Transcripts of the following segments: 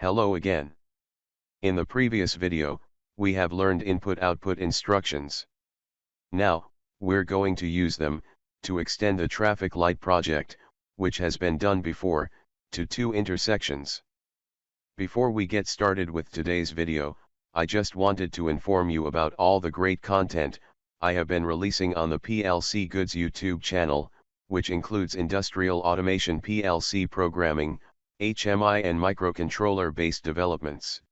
Hello again. In the previous video, we have learned input-output instructions. Now, we're going to use them to extend the traffic light project, which has been done before, to 2 intersections. Before we get started with today's video, I just wanted to inform you about all the great content I have been releasing on the PLC Goods YouTube channel, which includes industrial automation PLC programming, HMI and microcontroller-based developments.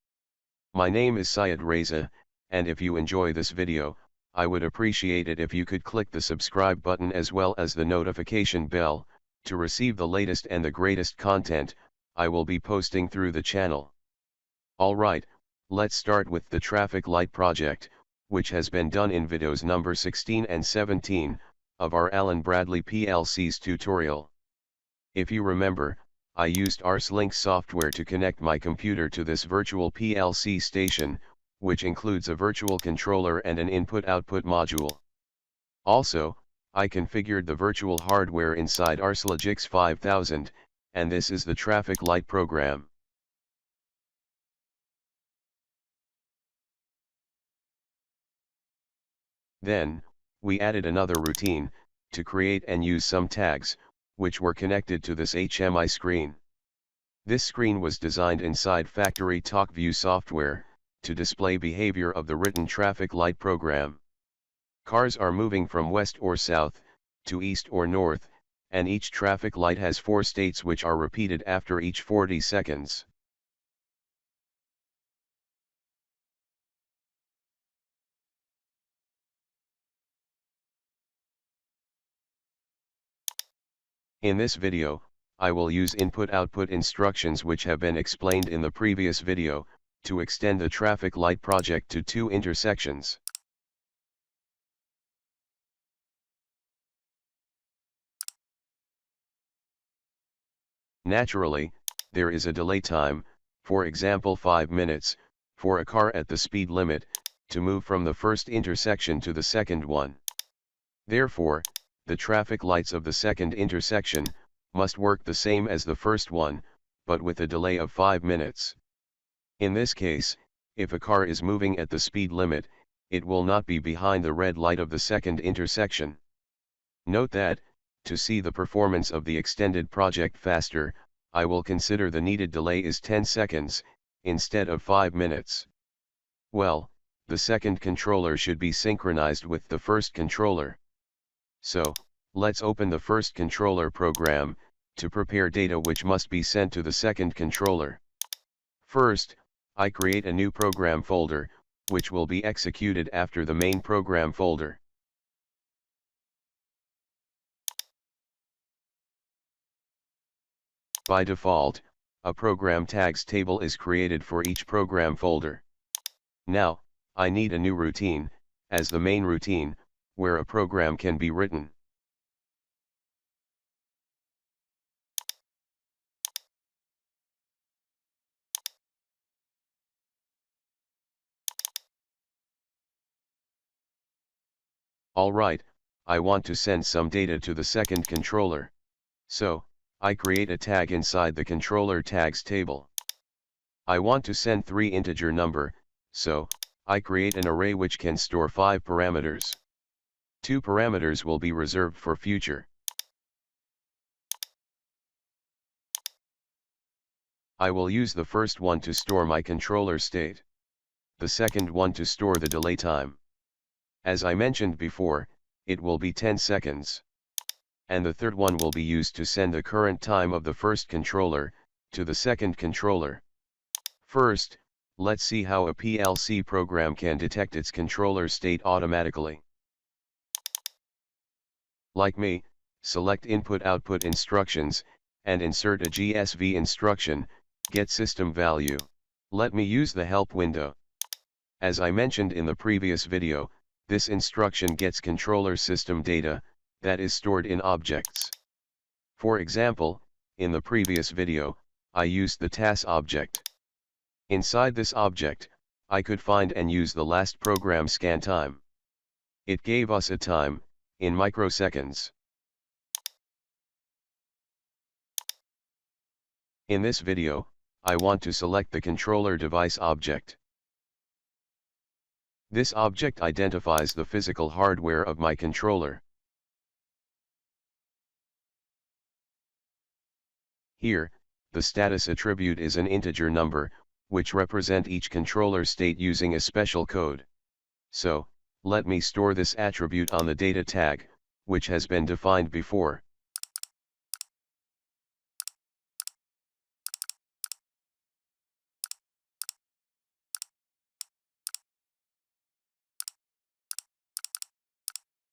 My name is Syed Reza, and if you enjoy this video, I would appreciate it if you could click the subscribe button as well as the notification bell, to receive the latest and the greatest content I will be posting through the channel. Alright, let's start with the traffic light project, which has been done in videos number 16 and 17, of our Allen Bradley PLC's tutorial. If you remember, I used RSLogix software to connect my computer to this virtual PLC station, which includes a virtual controller and an input-output module. Also, I configured the virtual hardware inside RSLogix 5000, and this is the traffic light program. Then, we added another routine, to create and use some tags, which were connected to this HMI screen. This screen was designed inside FactoryTalk View software, to display behavior of the written traffic light program. Cars are moving from west or south, to east or north, and each traffic light has 4 states which are repeated after each 40 seconds. In this video, I will use input-output instructions which have been explained in the previous video, to extend the traffic light project to 2 intersections. Naturally, there is a delay time, for example 5 minutes, for a car at the speed limit, to move from the first intersection to the second one. Therefore, the traffic lights of the second intersection must work the same as the first one, but with a delay of 5 minutes. In this case, if a car is moving at the speed limit, it will not be behind the red light of the second intersection. Note that, to see the performance of the extended project faster, I will consider the needed delay is 10 seconds, instead of 5 minutes. Well, the second controller should be synchronized with the first controller. So, let's open the first controller program, to prepare data which must be sent to the second controller. First, I create a new program folder, which will be executed after the main program folder. By default, a program tags table is created for each program folder. Now, I need a new routine, as the main routine, where a program can be written. Alright, I want to send some data to the second controller. So, I create a tag inside the controller tags table. I want to send 3 integer number, so, I create an array which can store 5 parameters. 2 parameters will be reserved for future. I will use the first one to store my controller state. The second one to store the delay time. As I mentioned before, it will be 10 seconds. And the third one will be used to send the current time of the first controller, to the second controller. First, let's see how a PLC program can detect its controller state automatically. Like me, select Input-Output Instructions, and insert a GSV instruction, Get System Value. Let me use the Help window. As I mentioned in the previous video, this instruction gets controller system data, that is stored in objects. For example, in the previous video, I used the TAS object. Inside this object, I could find and use the last program scan time. It gave us a time, in microseconds. In this video, I want to select the controller device object. This object identifies the physical hardware of my controller. Here, the status attribute is an integer number, which represent each controller state using a special code. So, let me store this attribute on the data tag, which has been defined before.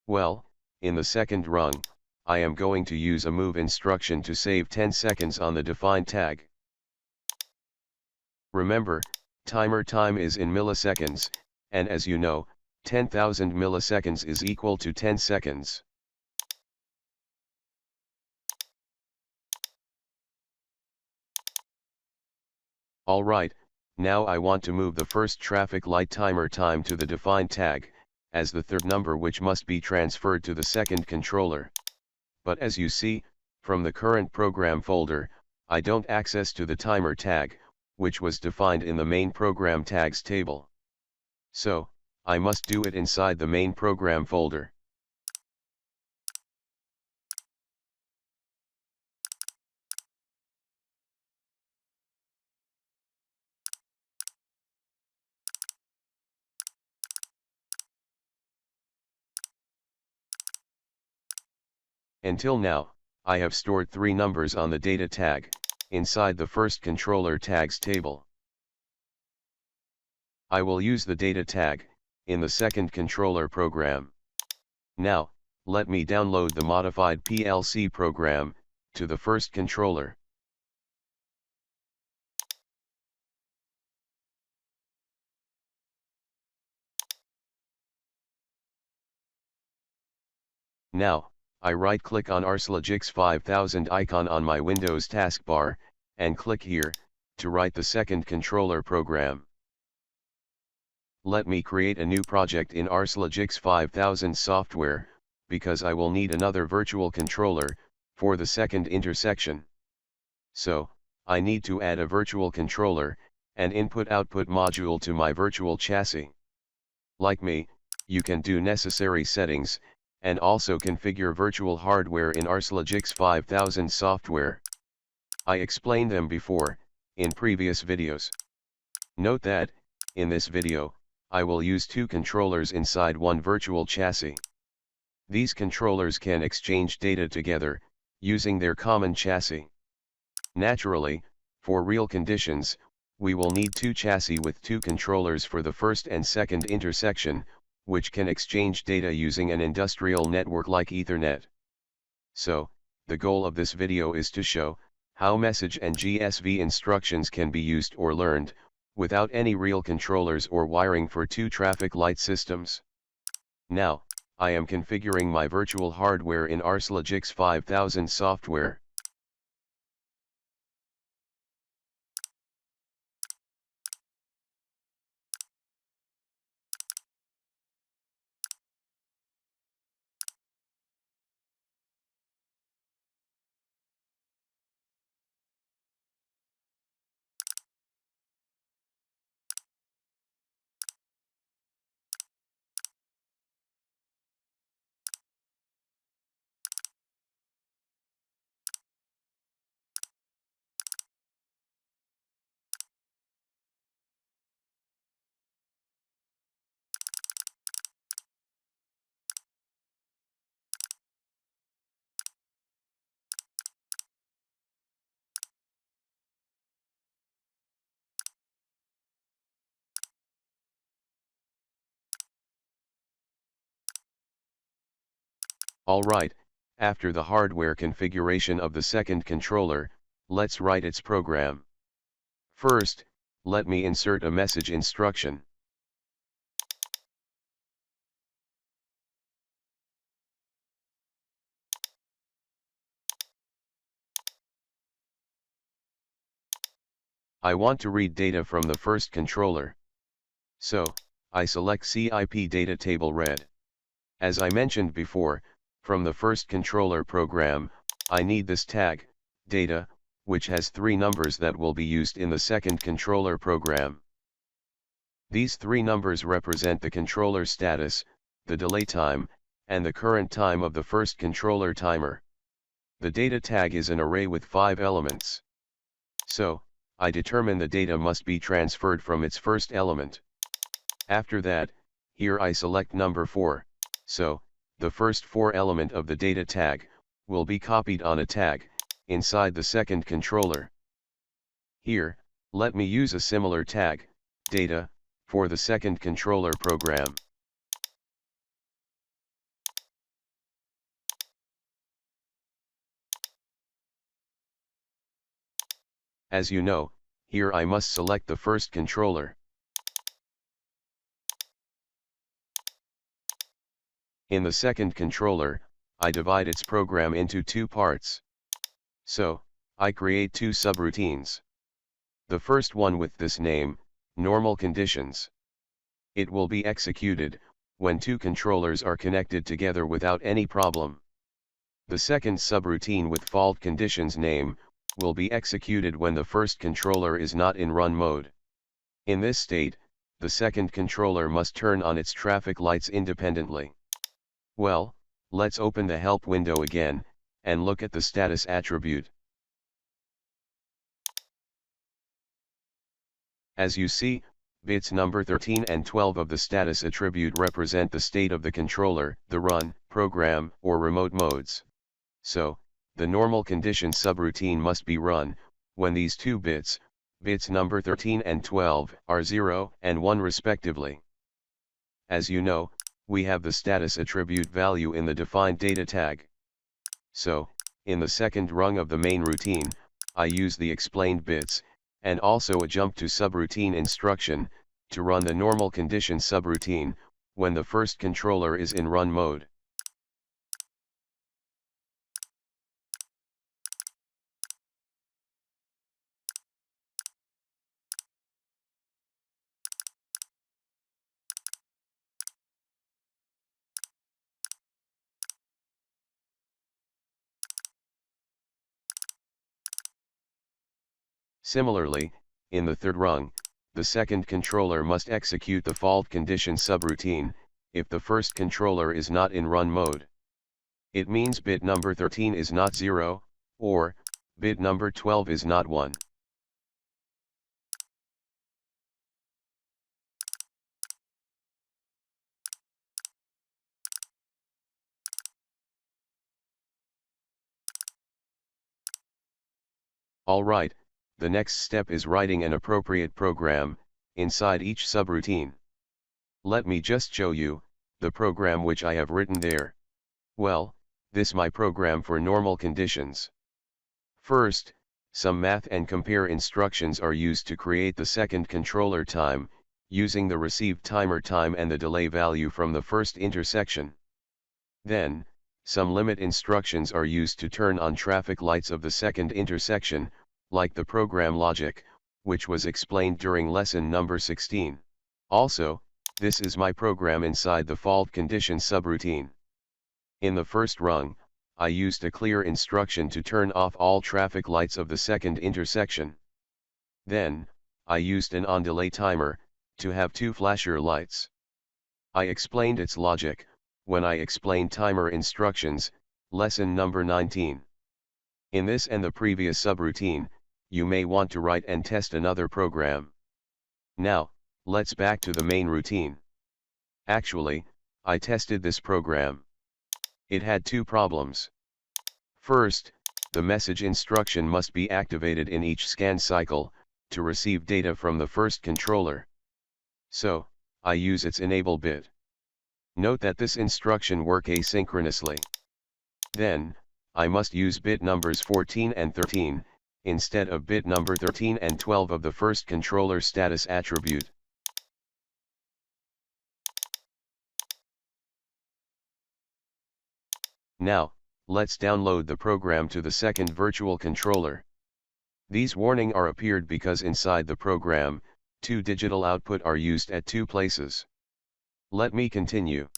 Well, in the second rung, I am going to use a move instruction to save 10 seconds on the defined tag. Remember, timer time is in milliseconds, and as you know, 10,000 milliseconds is equal to 10 seconds. Alright, now I want to move the first traffic light timer time to the defined tag, as the third number which must be transferred to the second controller. But as you see, from the current program folder, I don't access to the timer tag, which was defined in the main program tags table. So, I must do it inside the main program folder. Until now, I have stored 3 numbers on the data tag, inside the first controller tags table. I will use the data tag, in the second controller program. Now, let me download the modified PLC program, to the first controller. Now, I right-click on RSLogix 5000 icon on my Windows taskbar, and click here, to write the second controller program. Let me create a new project in RSLogix 5000 software, because I will need another virtual controller, for the second intersection. So, I need to add a virtual controller, and input-output module to my virtual chassis. Like me, you can do necessary settings, and also configure virtual hardware in RSLogix 5000 software. I explained them before, in previous videos. Note that, in this video, I will use 2 controllers inside one virtual chassis. These controllers can exchange data together, using their common chassis. Naturally, for real conditions, we will need 2 chassis with 2 controllers for the first and second intersection, which can exchange data using an industrial network like Ethernet. So, the goal of this video is to show how message and GSV instructions can be used or learned, without any real controllers or wiring for 2 traffic light systems. Now, I am configuring my virtual hardware in RSLogix 5000 software. Alright, after the hardware configuration of the second controller, let's write its program. First, let me insert a message instruction. I want to read data from the first controller. So, I select CIP data table read. As I mentioned before, from the first controller program, I need this tag, data, which has 3 numbers that will be used in the second controller program. These 3 numbers represent the controller status, the delay time, and the current time of the first controller timer. The data tag is an array with 5 elements. So, I determine the data must be transferred from its first element. After that, here I select number 4, so, the first 4 element of the data tag will be copied on a tag inside the second controller. Here, let me use a similar tag, data, for the second controller program. As you know, here I must select the first controller. In the second controller, I divide its program into 2 parts. So, I create 2 subroutines. The first one with this name, normal conditions. It will be executed when 2 controllers are connected together without any problem. The second subroutine with fault conditions name will be executed when the first controller is not in run mode. In this state, the second controller must turn on its traffic lights independently. Well, let's open the help window again, and look at the status attribute. As you see, bits number 13 and 12 of the status attribute represent the state of the controller, the run, program, or remote modes. So, the normal condition subroutine must be run when these 2 bits, bits number 13 and 12, are 0 and 1 respectively. As you know, we have the status attribute value in the defined data tag. So, in the second rung of the main routine, I use the explained bits, and also a jump to subroutine instruction, to run the normal condition subroutine, when the first controller is in run mode. Similarly, in the third rung, the second controller must execute the fault condition subroutine, if the first controller is not in run mode. It means bit number 13 is not 0, or, bit number 12 is not 1. Alright, the next step is writing an appropriate program inside each subroutine. Let me just show you the program which I have written there. Well, this my program for normal conditions. First, some math and compare instructions are used to create the second controller time, using the received timer time and the delay value from the first intersection. Then, some limit instructions are used to turn on traffic lights of the second intersection, like the program logic, which was explained during lesson number 16. Also, this is my program inside the fault condition subroutine. In the first rung, I used a clear instruction to turn off all traffic lights of the second intersection. Then, I used an on-delay timer to have 2 flasher lights. I explained its logic when I explained timer instructions, lesson number 19. In this and the previous subroutine, you may want to write and test another program. Now, let's back to the main routine. Actually, I tested this program. It had 2 problems. First, the message instruction must be activated in each scan cycle, to receive data from the first controller. So, I use its enable bit. Note that this instruction works asynchronously. Then, I must use bit numbers 14 and 13, instead of bit number 13 and 12 of the first controller status attribute. Now, let's download the program to the second virtual controller. These warnings are appeared because inside the program, 2 digital output are used at 2 places. Let me continue.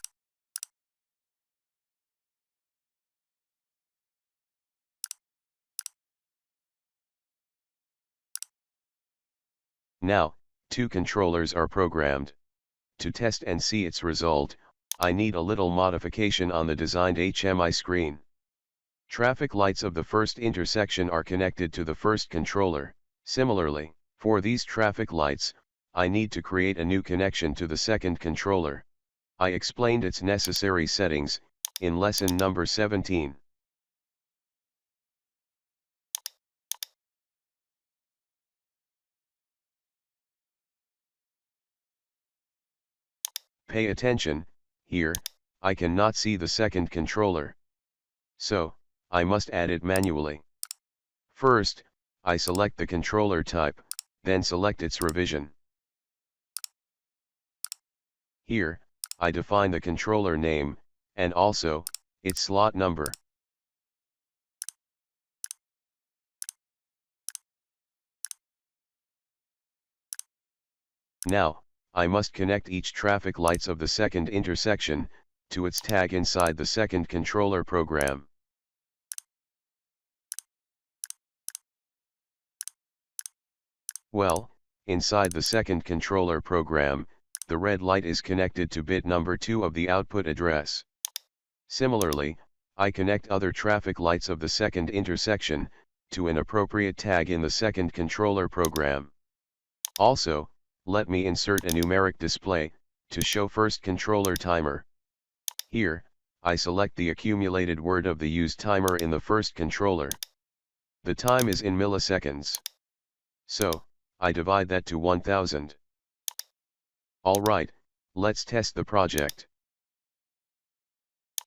Now, two controllers are programmed. To test and see its result, I need a little modification on the designed HMI screen. Traffic lights of the first intersection are connected to the first controller. Similarly, for these traffic lights, I need to create a new connection to the second controller. I explained its necessary settings in lesson number 17. Pay attention, here, I cannot see the second controller. So, I must add it manually. First, I select the controller type, then select its revision. Here, I define the controller name, and also, its slot number. Now, I must connect each traffic lights of the second intersection to its tag inside the second controller program. Well, inside the second controller program, the red light is connected to bit number 2 of the output address. Similarly, I connect other traffic lights of the second intersection to an appropriate tag in the second controller program. Also, let me insert a numeric display to show first controller timer. Here, I select the accumulated word of the used timer in the first controller. The time is in milliseconds. So, I divide that to 1000. Alright, let's test the project.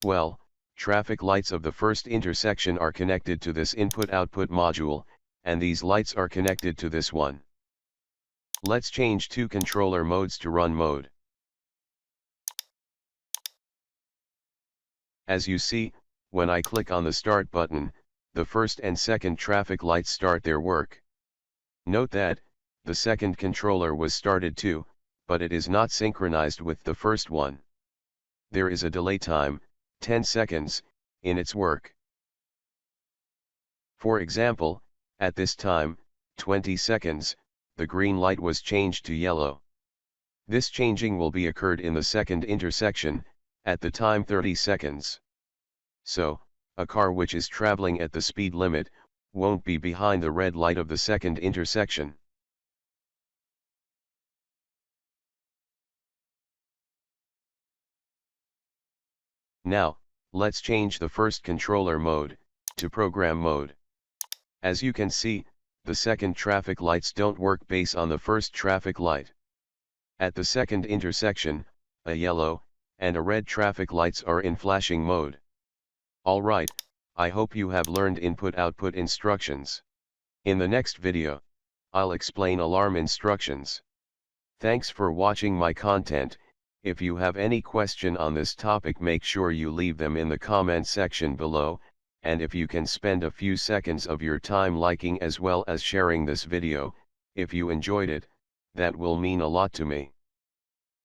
Well, traffic lights of the first intersection are connected to this input-output module, and these lights are connected to this one. Let's change two controller modes to run mode. As you see, when I click on the start button, the first and second traffic lights start their work. Note that, the second controller was started too, but it is not synchronized with the first one. There is a delay time, 10 seconds, in its work. For example, at this time, 20 seconds, the green light was changed to yellow. This changing will be occurred in the second intersection, at the time 30 seconds. So, a car which is traveling at the speed limit, won't be behind the red light of the second intersection. Now, let's change the first controller mode to program mode. As you can see, the second traffic lights don't work based on the first traffic light. At the second intersection, a yellow and a red traffic lights are in flashing mode. Alright, I hope you have learned input-output instructions. In the next video, I'll explain alarm instructions. Thanks for watching my content. If you have any question on this topic, make sure you leave them in the comment section below, and if you can spend a few seconds of your time liking as well as sharing this video, if you enjoyed it, that will mean a lot to me.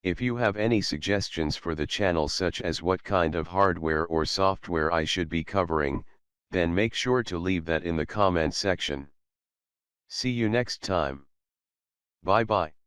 If you have any suggestions for the channel, such as what kind of hardware or software I should be covering, then make sure to leave that in the comment section. See you next time. Bye bye.